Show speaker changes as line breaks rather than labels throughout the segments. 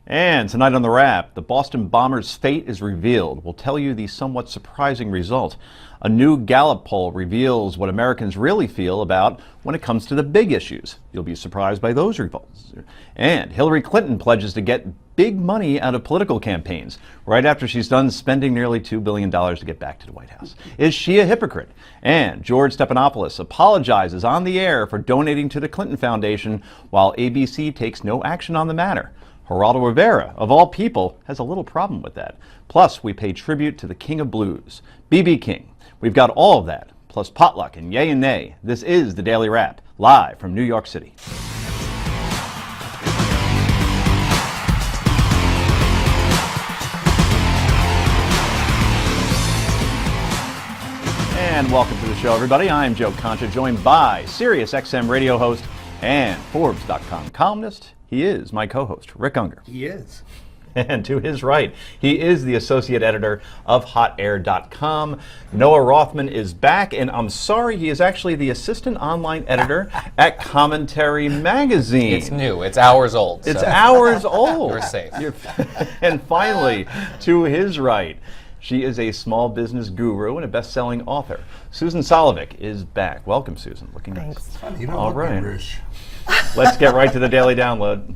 And tonight on The Wrap, the Boston bomber's fate is revealed. We'll tell you the somewhat surprising result. A new Gallup poll reveals what Americans really feel about when it comes to the big issues. You'll be surprised by those results. And Hillary Clinton pledges to get big money out of political campaigns right after she's done spending nearly $2 billion to get back to the White House. Is she a hypocrite? And George Stephanopoulos apologizes on the air for donating to the Clinton Foundation while ABC takes no action on the matter. Geraldo Rivera, of all people, has a little problem with that. Plus, we pay tribute to the King of Blues, B.B. King. We've got all of that, plus potluck and yay and nay. This is the Daily Wrap, live from New York City. And welcome to the show, everybody. I'm Joe Concha, joined by SiriusXM radio host and Forbes.com columnist. He is my co-host, Rick Unger.
He is.
And to his right, he is the associate editor of HotAir.com. Noah Rothman is back, and I'm sorry, he is actually the assistant online editor at Commentary Magazine.
It's new. It's hours old.
It's hours old.
You're safe.
And finally, to his right, she is a small business guru and a best-selling author. Susan Solovic is back. Welcome, Susan. Looking
Thanks.
nice.
You don't
All
look
right.
Irish.
Let's get right to the Daily Download.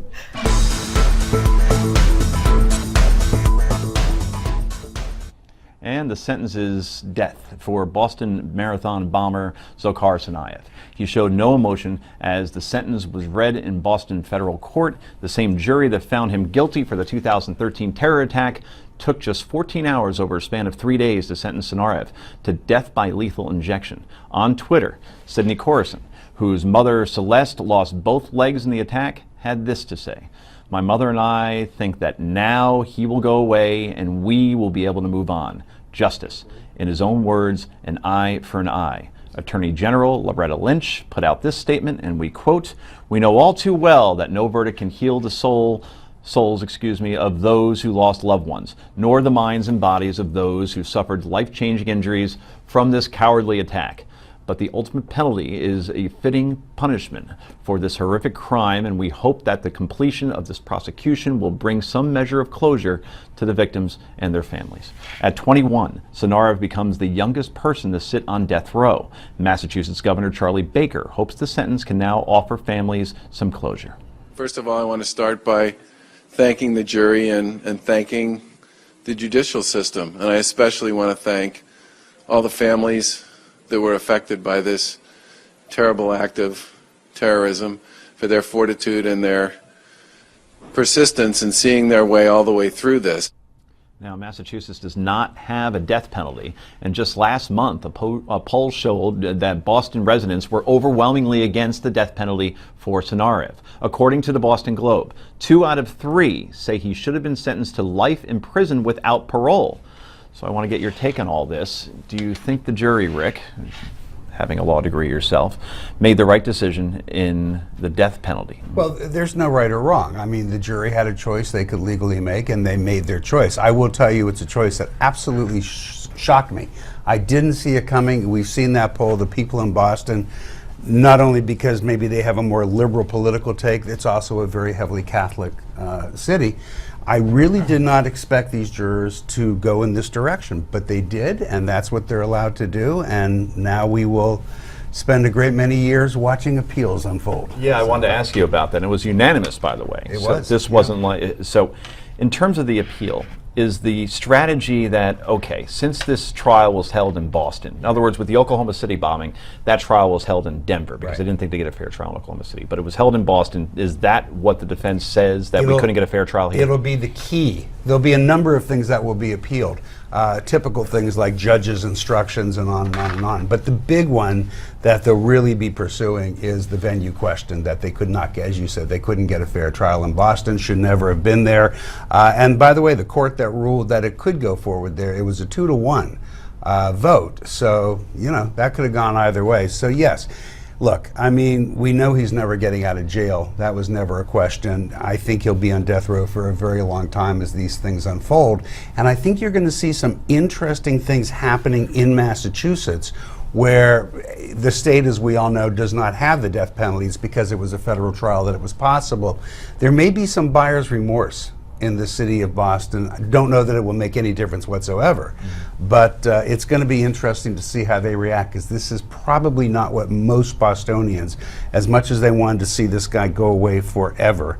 And the sentence is death for Boston Marathon bomber Dzhokhar Tsarnaev. He showed no emotion as the sentence was read in Boston federal court. The same jury that found him guilty for the 2013 terror attack took just 14 hours over a span of 3 days to sentence Tsarnaev to death by lethal injection. On Twitter, Sidney Corison, whose mother Celeste lost both legs in the attack, had this to say: "My mother and I think that now he will go away and we will be able to move on. Justice. In his own words, an eye for an eye." Attorney General Loretta Lynch put out this statement, and we quote, "We know all too well that no verdict can heal the souls of those who lost loved ones, nor the minds and bodies of those who suffered life-changing injuries from this cowardly attack. But the ultimate penalty is a fitting punishment for this horrific crime, and we hope that the completion of this prosecution will bring some measure of closure to the victims and their families." At 21, Tsarnaev becomes the youngest person to sit on death row. Massachusetts Governor Charlie Baker hopes the sentence can now offer families some closure.
First of all, I want to start by thanking the jury and thanking the judicial system. And I especially want to thank all the families that were affected by this terrible act of terrorism for their fortitude and their persistence in seeing their way all the way through this.
Now, Massachusetts does not have a death penalty, and just last month a poll showed that Boston residents were overwhelmingly against the death penalty for Tsarnaev. According to the Boston Globe, 2 out of 3 say he should have been sentenced to life in prison without parole. So I want to get your take on all this. Do you think the jury, Rick, having a law degree yourself, made the right decision in the death penalty?
Well, there's no right or wrong. I mean, the jury had a choice they could legally make, and they made their choice. I will tell you, it's a choice that absolutely shocked me. I didn't see it coming. We've seen that poll. The people in Boston, not only because maybe they have a more liberal political take, it's also a very heavily Catholic city. I really did not expect these jurors to go in this direction, but they did, and that's what they're allowed to do, and now we will spend a great many years watching appeals unfold.
Yeah, I wanted to ask you about that. It was unanimous, by the way.
It
so
was.
This wasn't like, so in terms of the appeal, is the strategy that, okay, since this trial was held in Boston, in other words, with the Oklahoma City bombing, that trial was held in Denver because they didn't think they get a fair trial in Oklahoma City, but it was held in Boston. Is that what the defense says, that we couldn't get a fair trial here?
It'll be the key. There'll be a number of things that will be appealed. Typical things like judges' instructions and on and on and on. But the big one that they'll really be pursuing is the venue question, that they could not get, as you said, they couldn't get a fair trial in Boston, should never have been there. And by the way, the court that ruled that it could go forward there, it was a 2-to-1 vote. So, you know, that could have gone either way. So yes, look, I mean, we know he's never getting out of jail. That was never a question. I think he'll be on death row for a very long time as these things unfold. And I think you're going to see some interesting things happening in Massachusetts, where the state, as we all know, does not have the death penalties because it was a federal trial that it was possible. There may be some buyer's remorse in the city of Boston. I don't know that it will make any difference whatsoever, but it's going to be interesting to see how they react, because this is probably not what most Bostonians, as much as they wanted to see this guy go away forever.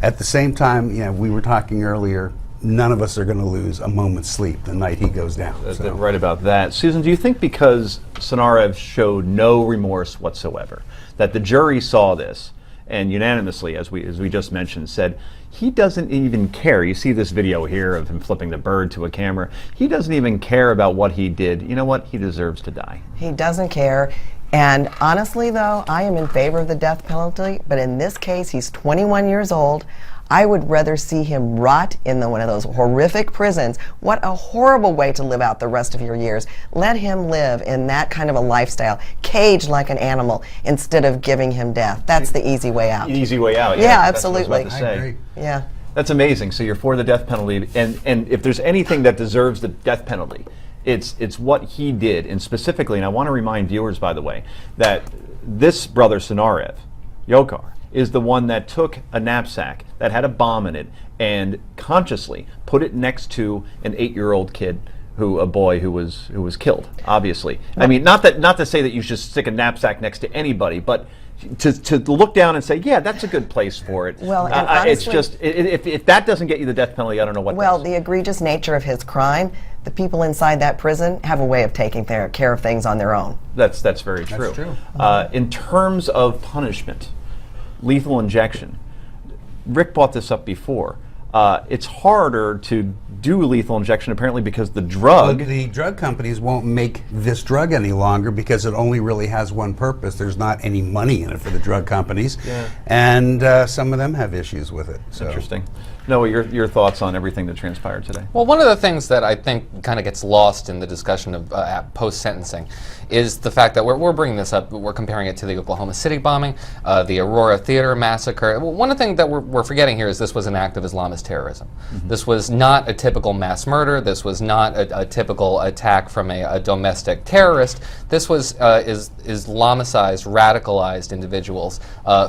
At the same time, we were talking earlier, none of us are going to lose a moment's sleep the night he goes down. So.
Right about that. Susan, do you think because Tsarnaev showed no remorse whatsoever, that the jury saw this and unanimously, as we just mentioned, said he doesn't even care? You see this video here of him flipping the bird to a camera. He doesn't even care about what he did. You know what? He deserves to die.
He doesn't care. And honestly, though, I am in favor of the death penalty, but in this case, he's 21 years old. I would rather see him rot in one of those horrific prisons. What a horrible way to live out the rest of your years. Let him live in that kind of a lifestyle, caged like an animal, instead of giving him death. That's the easy way out.
Easy way out.
Yeah,
That's what I was about
absolutely.
to say.
I agree.
Yeah.
That's amazing. So you're for the death penalty, and if there's anything that deserves the death penalty, it's what he did, and specifically, and I want to remind viewers, by the way, that this brother Tsarnaev, Dzhokhar, is the one that took a knapsack that had a bomb in it and consciously put it next to an 8-year-old kid, a boy who was killed. Obviously, I mean, not to say that you should stick a knapsack next to anybody, but to look down and say, yeah, that's a good place for it.
Well, and honestly,
it's just if that doesn't get you the death penalty, I don't know what.
Well,
does.
the egregious nature of his crime, the people inside that prison have a way of taking care of things on their own.
That's very true.
That's true.
In terms of punishment, lethal injection. Rick brought this up before. It's harder to do lethal injection apparently because the drug.
Well, the drug companies won't make this drug any longer because it only really has one purpose. There's not any money in it for the drug companies, and some of them have issues with it. So.
Interesting. Noah, your thoughts on everything that transpired today?
Well, one of the things that I think kind of gets lost in the discussion of post-sentencing is the fact that we're bringing this up, we're comparing it to the Oklahoma City bombing, the Aurora Theater massacre. One of the things that we're forgetting here is this was an act of Islamist terrorism. This was not a typical mass murder. This was not a typical attack from a domestic terrorist. This was Islamicized, radicalized individuals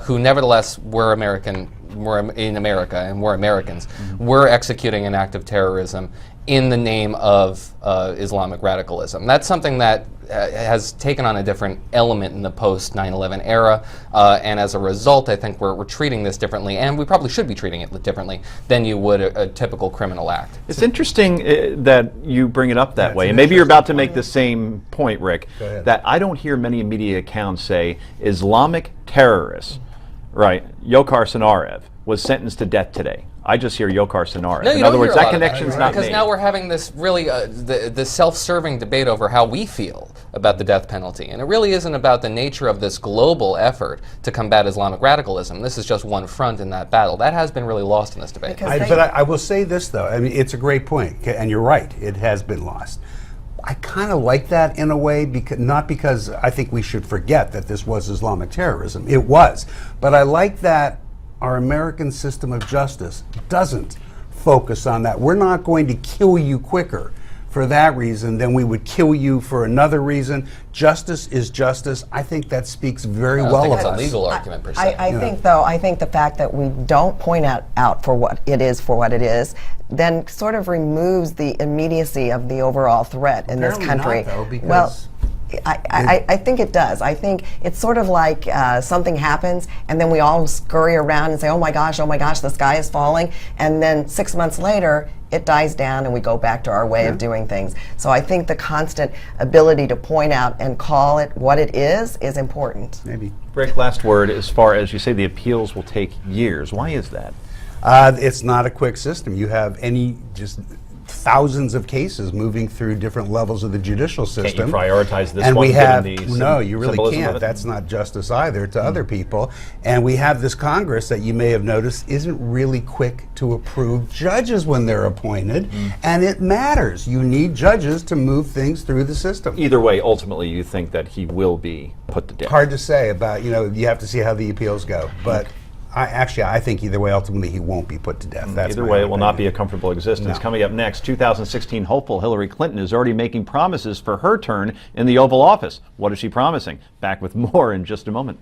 who nevertheless were American. We're in America and we're Americans. We're executing an act of terrorism in the name of Islamic radicalism. That's something that has taken on a different element in the post 9/11 era, and as a result, I think we're treating this differently, and we probably should be treating it differently than you would a typical criminal act.
It's interesting that you bring it up that way,
it's
and
an
maybe you're about to
interesting
make the same point, Rick,
Go ahead.
that I don't hear many media accounts say Islamic terrorists, right, Dzhokhar Tsarnaev, was sentenced to death today. I just hear Dzhokhar Tsarnaev.
No, you
In
don't
other words,
hear a
that
lot of
connection's not
because
made.
now we're having this really the self-serving debate over how we feel about the death penalty, and it really isn't about the nature of this global effort to combat Islamic radicalism. This is just one front in that battle. That has been really lost in this debate.
Because
But I will say this, though. I mean, it's a great point, and you're right. It has been lost. I kind of like that in a way, because not because I think we should forget that this was Islamic terrorism. It was. But I like that our American system of justice doesn't focus on that. We're not going to kill you quicker for that reason than we would kill you for another reason. Justice is justice. I think that speaks very
I don't
well
think
of
it's a
us.
legal argument per se.
I think, though, I think the fact that we don't point out for what it is, then sort of removes the immediacy of the overall threat in this
Apparently
country.
not, though, because
well, I think it does. I think it's sort of like something happens and then we all scurry around and say, oh my gosh, the sky is falling. And then 6 months later, it dies down and we go back to our way of doing things. So I think the constant ability to point out and call it what it is important.
Maybe.
Rick, last word. As far as you say, the appeals will take years. Why is that?
It's not a quick system. You have just thousands of cases moving through different levels of the judicial system.
Can't you prioritize this
and
one?
we have
given the
no, you really
symbolism of
can't.
it?
That's not justice either to other people. And we have this Congress that you may have noticed isn't really quick to approve judges when they're appointed, and it matters. You need judges to move things through the system.
Either way, ultimately, you think that he will be put to death.
Hard to say about, you have to see how the appeals go, but I think either way, ultimately, he won't be put to death. That's
Either
my
way, it
own
will not be
opinion.
a comfortable existence.
No.
Coming up next, 2016 hopeful Hillary Clinton is already making promises for her turn in the Oval Office. What is she promising? Back with more in just a moment.